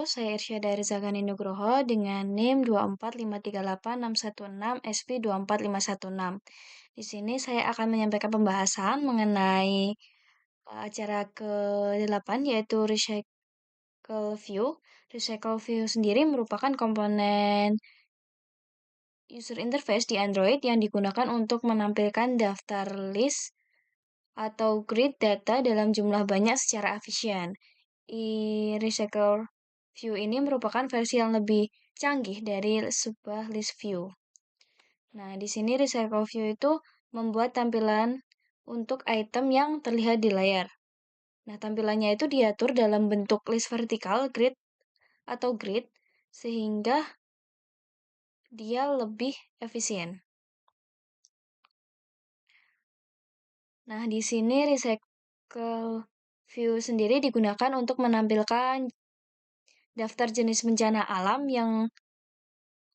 Saya Irsyada Rizagani Nugroho dengan NIM 245386116SP24516. Di sini saya akan menyampaikan pembahasan mengenai acara ke-8 yaitu Recycle View. Recycle View sendiri merupakan komponen user interface di Android yang digunakan untuk menampilkan daftar list atau grid data dalam jumlah banyak secara efisien. Recycle View ini merupakan versi yang lebih canggih dari sebuah list view. Nah, di sini Recycle View itu membuat tampilan untuk item yang terlihat di layar. Nah, tampilannya itu diatur dalam bentuk list vertikal, grid, atau grid, sehingga dia lebih efisien. Nah, di sini Recycle View sendiri digunakan untuk menampilkan daftar jenis bencana alam yang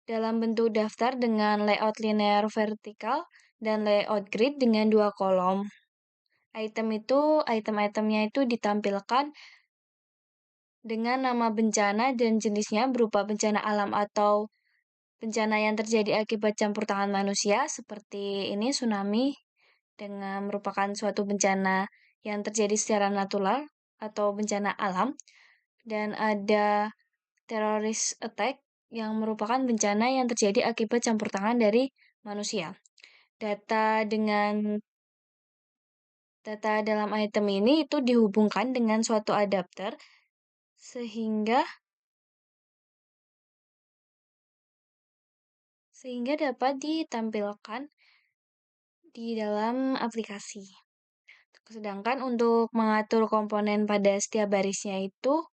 dalam bentuk daftar dengan layout linear vertikal dan layout grid dengan 2 kolom. Item-itemnya itu ditampilkan dengan nama bencana dan jenisnya berupa bencana alam atau bencana yang terjadi akibat campur tangan manusia, seperti ini tsunami dengan merupakan suatu bencana yang terjadi secara natural atau bencana alam, dan ada terrorist attack yang merupakan bencana yang terjadi akibat campur tangan dari manusia. Data dalam item ini itu dihubungkan dengan suatu adapter sehingga dapat ditampilkan di dalam aplikasi. Sedangkan untuk mengatur komponen pada setiap barisnya itu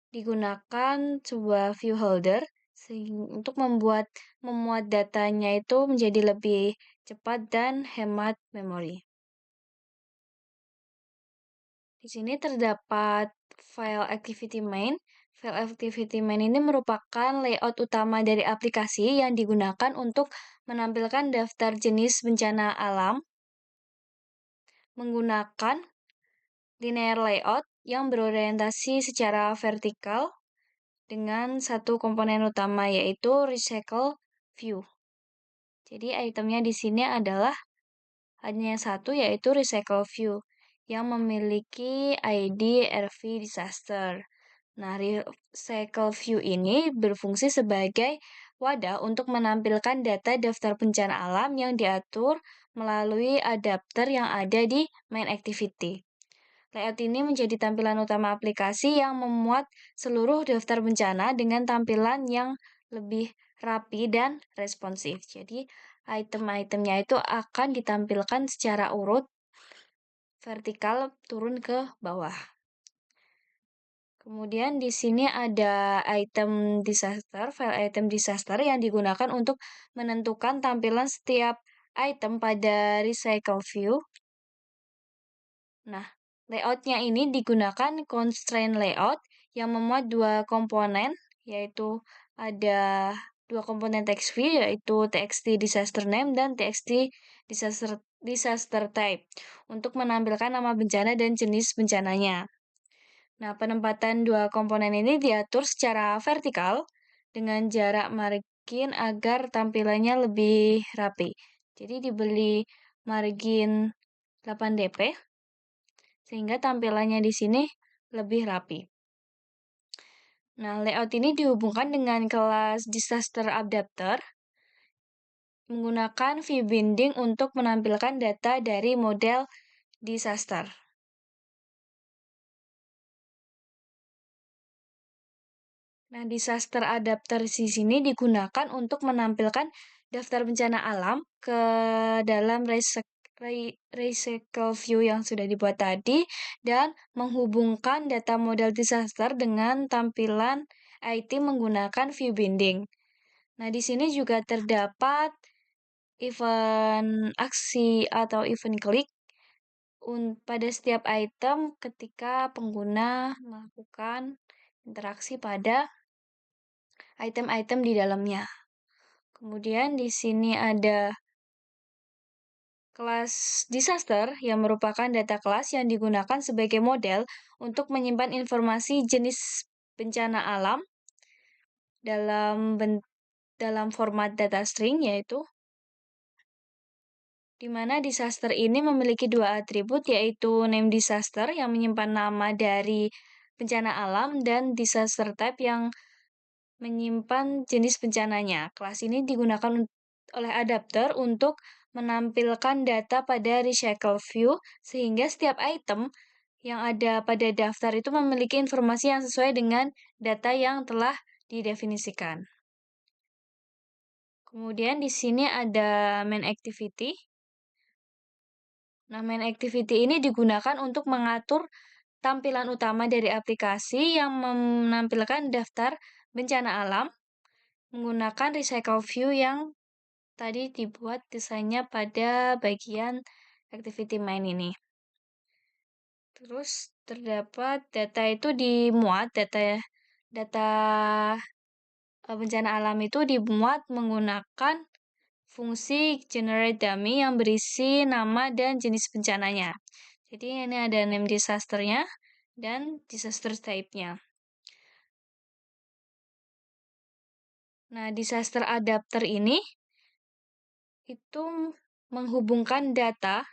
digunakan sebuah view holder untuk memuat datanya itu menjadi lebih cepat dan hemat memori. Di sini terdapat file activity main. File activity main ini merupakan layout utama dari aplikasi yang digunakan untuk menampilkan daftar jenis bencana alam menggunakan linear layout yang berorientasi secara vertikal dengan satu komponen utama yaitu Recycle View. Jadi itemnya di sini adalah hanya satu yaitu Recycle View yang memiliki ID RV Disaster. Nah, Recycle View ini berfungsi sebagai wadah untuk menampilkan data daftar bencana alam yang diatur melalui adapter yang ada di main activity. Layout ini menjadi tampilan utama aplikasi yang memuat seluruh daftar bencana dengan tampilan yang lebih rapi dan responsif. Jadi, item-itemnya itu akan ditampilkan secara urut vertikal turun ke bawah. Kemudian di sini ada file item disaster yang digunakan untuk menentukan tampilan setiap item pada Recycle View. Nah, layoutnya ini digunakan constraint layout yang memuat dua komponen, yaitu ada dua komponen text view yaitu txt disaster name dan txt disaster type untuk menampilkan nama bencana dan jenis bencananya. Nah, penempatan dua komponen ini diatur secara vertikal dengan jarak margin agar tampilannya lebih rapi. Jadi diberi margin 8 dp sehingga tampilannya di sini lebih rapi. Nah, layout ini dihubungkan dengan kelas disaster adapter menggunakan view binding untuk menampilkan data dari model disaster. Nah, disaster adapter di sini digunakan untuk menampilkan daftar bencana alam ke dalam Recycle View yang sudah dibuat tadi dan menghubungkan data model disaster dengan tampilan IT menggunakan view binding. Nah, di sini juga terdapat event aksi atau event klik pada setiap item ketika pengguna melakukan interaksi pada item-item di dalamnya. Kemudian di sini ada kelas disaster yang merupakan data kelas yang digunakan sebagai model untuk menyimpan informasi jenis bencana alam dalam format data string, yaitu di mana disaster ini memiliki dua atribut, yaitu name disaster yang menyimpan nama dari bencana alam dan disaster type yang menyimpan jenis bencananya. Kelas ini digunakan oleh adapter untuk menampilkan data pada recycle view sehingga setiap item yang ada pada daftar itu memiliki informasi yang sesuai dengan data yang telah didefinisikan. Kemudian di sini ada main activity. Nah, main activity ini digunakan untuk mengatur tampilan utama dari aplikasi yang menampilkan daftar bencana alam menggunakan recycle view yang tadi dibuat desainnya pada bagian activity main ini. Terus terdapat data itu dimuat, data bencana alam itu dimuat menggunakan fungsi generate dummy yang berisi nama dan jenis bencananya. Jadi ini ada name disasternya dan disaster type-nya. Nah, disaster adapter ini itu menghubungkan data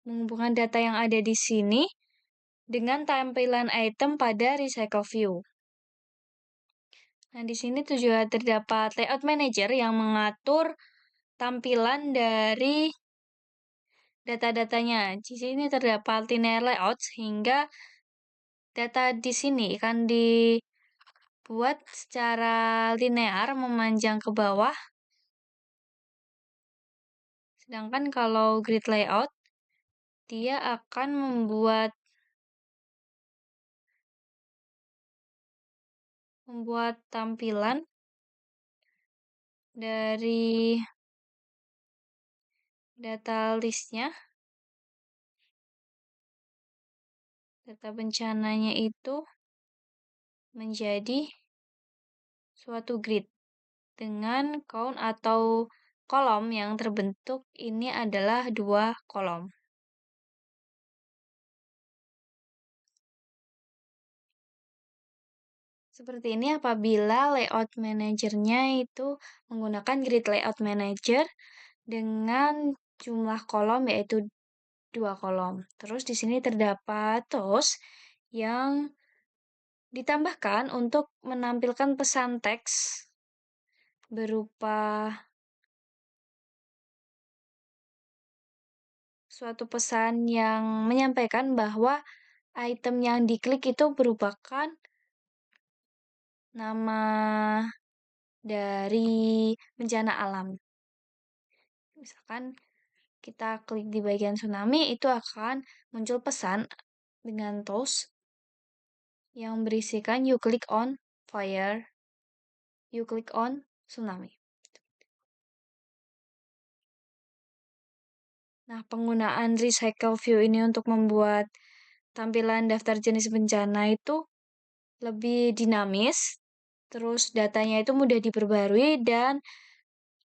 yang ada di sini dengan tampilan item pada recycle view. Nah, di sini tuh juga terdapat layout manager yang mengatur tampilan dari data-datanya. Di sini terdapat linear layout sehingga data di sini akan dibuat secara linear memanjang ke bawah. Sedangkan kalau grid layout, dia akan membuat tampilan dari data listnya, data bencananya itu menjadi suatu grid dengan count atau kolom yang terbentuk ini adalah 2 kolom. Seperti ini apabila layout manajernya itu menggunakan grid layout manager dengan jumlah kolom yaitu 2 kolom. Terus di sini terdapat toast yang ditambahkan untuk menampilkan pesan teks berupa suatu pesan yang menyampaikan bahwa item yang diklik itu merupakan nama dari bencana alam. Misalkan kita klik di bagian tsunami, itu akan muncul pesan dengan toast yang berisikan you click on fire, you click on tsunami. Nah, penggunaan recycle view ini untuk membuat tampilan daftar jenis bencana itu lebih dinamis, terus datanya itu mudah diperbarui, dan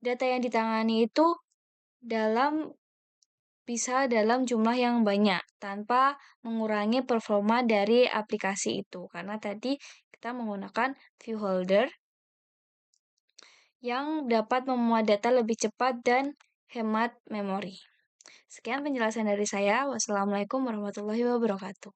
data yang ditangani itu bisa dalam jumlah yang banyak tanpa mengurangi performa dari aplikasi itu. Karena tadi kita menggunakan view holder yang dapat memuat data lebih cepat dan hemat memori. Sekian penjelasan dari saya. Wassalamualaikum warahmatullahi wabarakatuh.